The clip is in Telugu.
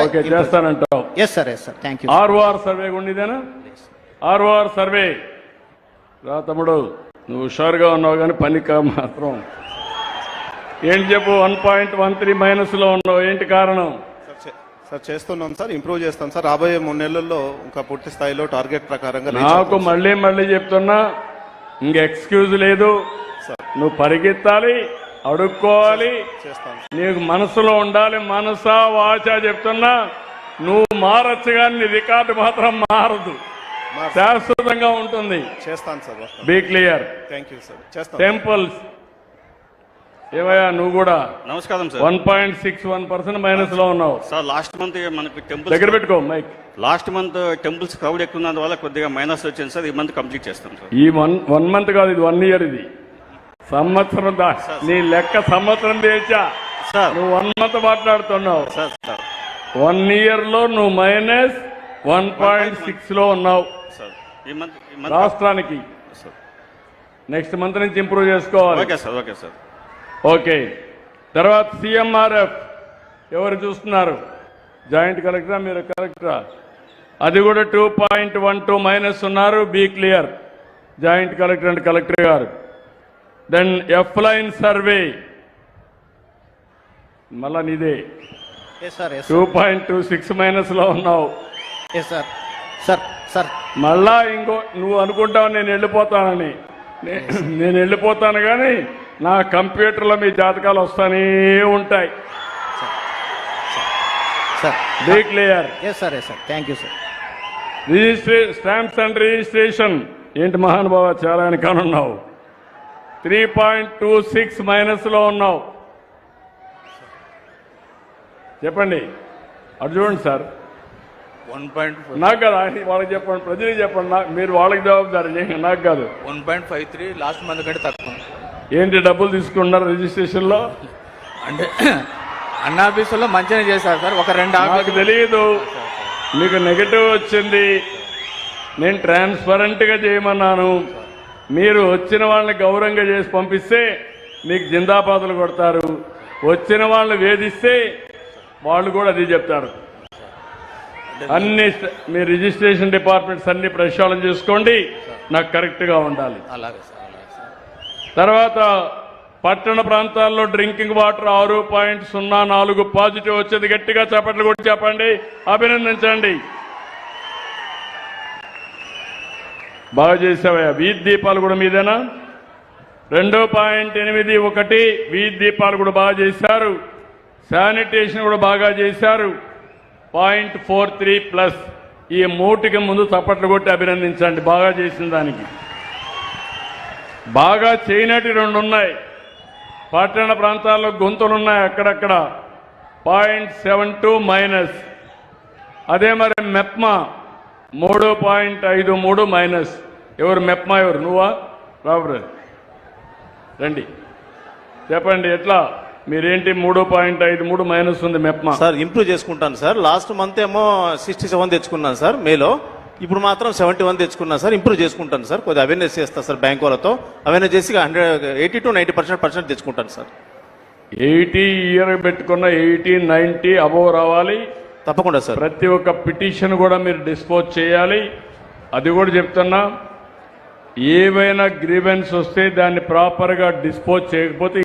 ఓకే చేస్తానంటావు. Yes sir thank you. ROR survey ఉండేదేనా? ఆర్ఓఆర్ సర్వే రా తమ్ముడు, నువ్వు హుషారుగా ఉన్నావు కానీ పనికి మాత్రం ఏంటి చెప్పు. 1.13 మైనస్లో ఉన్నావు, ఏంటి కారణం? సార్ చేస్తున్నాం సార్, ఇంప్రూవ్ చేస్తాం సార్. రాబోయే 3 నెలల్లో ఇంకా పూర్తి స్థాయిలో టార్గెట్ ప్రకారంగా. నాకు మళ్ళీ చెప్తున్నా, ఇంక ఎక్స్క్యూజ్ లేదు. నువ్వు పరిగెత్తాలి, అడుక్కోవాలి, నీకు మనసులో ఉండాలి. మనసా వాచా చెప్తున్నా, నువ్వు మారచ్చు కానీ నీ రికార్డు మాత్రం మారదు, శాశ్వతంగా ఉంటుంది. చేస్తాను sir. Be clear. Thank you sir. చేస్తాను. టెంపుల్స్ ఏవయ్యా నువ్వు కూడా? నమస్కారం సార్. 1.61% మైనస్ లో ఉన్నావు సార్. లాస్ట్ మంత్ మనకి టెంపుల్స్ దగ్గర పెట్టుకో mic. Last month temples crowd ఎక్కువ ఉన్నందు వల్ల కొద్దిగా మైనస్ వచ్చింది సార్. ఈ మంత్ కంప్లీట్ చేస్తాం సార్. ఈ వన్ మంత్ కాదు, ఇది 1 ఇయర్. ఇది సంవత్సరం నీ లెక్క సంవత్సరం తెచ్చా సార్. నువ్వు 1 మంత్ మాట్లాడుతున్నావు సార్. 1 ఇయర్ లో నువ్వు -1.6 లో ఉన్నావు సార్. ఈ మంత్ రాష్ట్రానికి. నెక్స్ట్ మంత్ నుంచి ఇంప్రూవ్ చేసుకోవాలి. Okay sir. Okay sir. Okay. తర్వాత సిఎంఆర్ఎఫ్ ఎవరు చూస్తున్నారు? జాయింట్ కలెక్టరా మీరు కలెక్టరా? అది కూడా 2.12 మైనస్ ఉన్నారు. Be clear. Joint collector and collector గారు. దెన్ ఎఫ్ లైన్ సర్వే మళ్ళా నీదే 2.26 మైనస్ లో ఉన్నావు. సార్ మళ్ళా ఇంకో నువ్వు అనుకుంటావు నేను వెళ్ళిపోతానని. నేను వెళ్ళిపోతాను కానీ నా కంప్యూటర్లో మీ జాతకాలు వస్తానే ఉంటాయి. Be clear. Thank you sir. Stamps and registration ఏంటి మహానుభావ, చాలా వెనకాలన్నావు. 3.26 మైనస్ లో ఉన్నావు. చెప్పండి, అటు చూడండి సార్. 1.5 నాకు కాదు, వాళ్ళకి చెప్పండి, ప్రజలకు చెప్పండి. మీరు వాళ్ళకి జవాబుదారు, నాకు కాదు. 1.53 లాస్ట్ మంత్ కంటే తక్కువ. ఏంటి డబ్బులు తీసుకున్నారు రిజిస్ట్రేషన్ లో? అంటే అన్న ఆఫీసులో మంచిగా చేశారు సార్. ఒక 2 నాకు తెలియదు, మీకు నెగటివ్ వచ్చింది. నేను ట్రాన్స్పరెంట్ గా చేయమన్నాను. మీరు వచ్చిన వాళ్ళని గౌరవంగా చేసి పంపిస్తే మీకు జిందాబాదులు కొడతారు. వచ్చిన వాళ్ళని వేధిస్తే వాళ్ళు కూడా అది చెప్తారు. అన్ని మీ రిజిస్ట్రేషన్ డిపార్ట్మెంట్స్ అన్ని ప్రక్షాళన చేసుకోండి, నాకు కరెక్ట్ గా ఉండాలి. తర్వాత పట్టణ ప్రాంతాల్లో డ్రింకింగ్ వాటర్ 6.04 పాజిటివ్ వచ్చేది. గట్టిగా చప్పట్లు కూడా చెప్పండి, అభినందించండి. బాగా చేసావయ్యా. వీధి దీపాలు కూడా మీదేనా? 2.81 వీధి దీపాలు కూడా బాగా చేశారు. శానిటేషన్ కూడా బాగా చేశారు. 0.43+. ఈ 3కి ముందు చప్పట్లు కొట్టి అభినందించండి బాగా చేసిన దానికి. బాగా చేయనటి 2 ఉన్నాయి. పట్టణ ప్రాంతాల్లో గొంతులున్నాయి అక్కడక్కడ. 0.72 మైనస్. అదే మరి మెప్మా 3.53 మైనస్. ఎవరు మెప్మా? ఎవరు? నువ్వా? రాబరు రండి చెప్పండి, ఎట్లా మీరేంటి? 3.53 మైనస్ ఉంది మెప్మా. సార్ ఇంప్రూవ్ చేసుకుంటాను సార్. లాస్ట్ మంత్ ఏమో 67 తెచ్చుకున్నాను సార్ మేలో. ఇప్పుడు మాత్రం 71 తెచ్చుకున్నాను సార్. ఇంప్రూవ్ చేసుకుంటాను సార్. కొద్దిగా అవేర్నెస్ చేస్తాను సార్. బ్యాంక్ వాళ్ళతో అవేర్నెస్ చేసి 80 to 90% తెచ్చుకుంటాను సార్. 80 ఇయర్ పెట్టుకున్న 80, 90 అబోవ్ రావాలి తప్పకుండా సార్. ప్రతి ఒక్క పిటిషన్ కూడా మీరు డిస్పోజ్ చేయాలి. అది కూడా చెప్తున్నా, ఏవైనా గ్రీవెన్స్ వస్తే దాన్ని ప్రాపర్గా డిస్పోజ్ చేయకపోతే